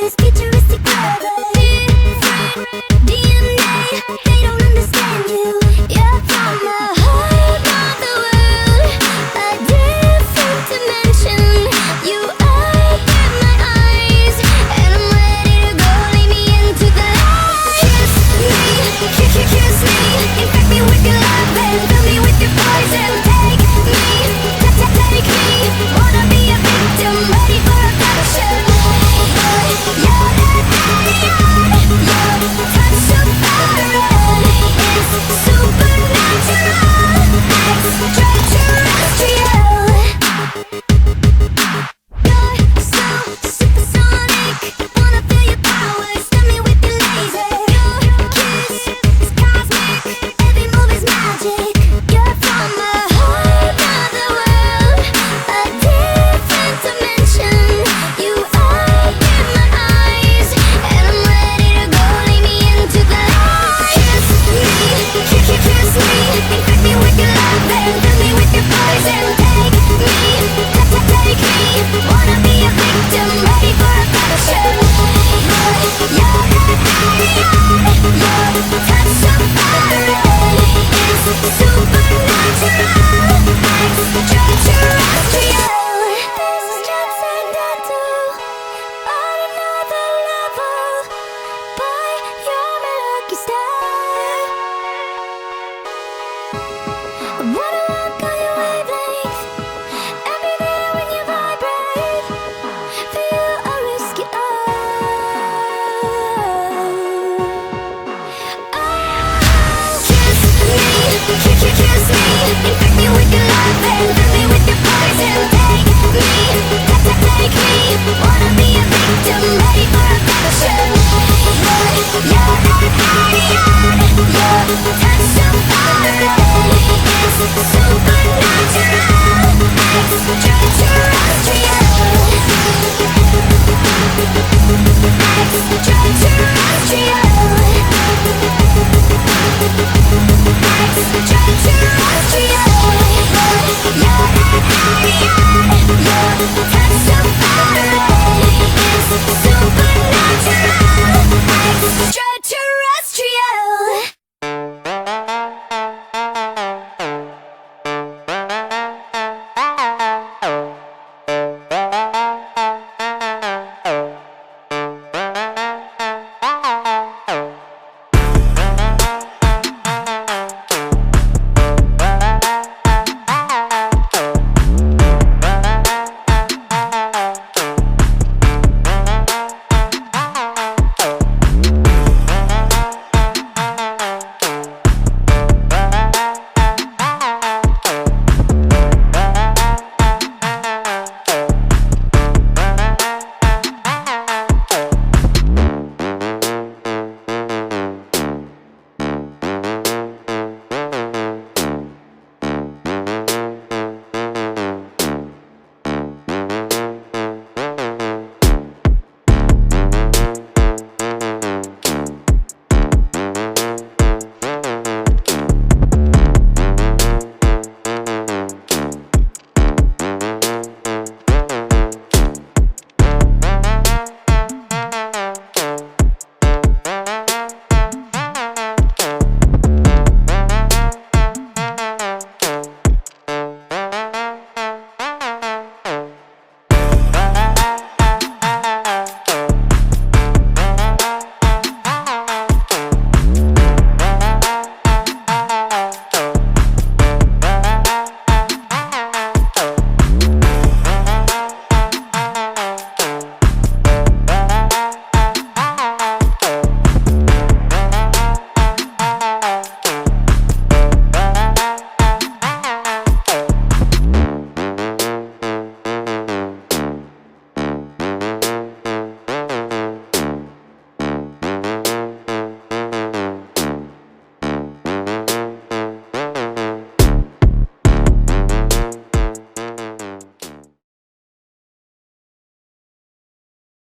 this futuristic world. Different DNA, they don't understand you. You're from a whole other world, a different dimension. You open my eyes, and I'm ready to go. Lead me into the light. Kiss me, infect me with your love and fill me with your poison. Take me, wanna be a victim, ready for a passion. You're an alien, your touch of fire is supernatural, extraterrestrial. You're so supersonic, wanna feel your power, stun me with your laser. Your kiss is cosmic, every move is magic. You're from a whole other world, a different dimension. You open my eyes, and I'm ready to go. Lead me into the light. Kiss me, infect me with your love and fill me with your poison. Take me, wanna be a victim, ready for a passion. You're an alien, your touch of fire is supernatural, extraterrestrial. This is transcendental, on another level, by your lucky star. I wanna walk on your wavelength, everywhere when you vibrate. For you I risk it all. Kiss me, infect me with your love and fill me with your poison. Take me, wanna be a victim, ready for a passion. You're an alien, your touch of fire is supernatural, extraterrestrial. Extraterrestrial.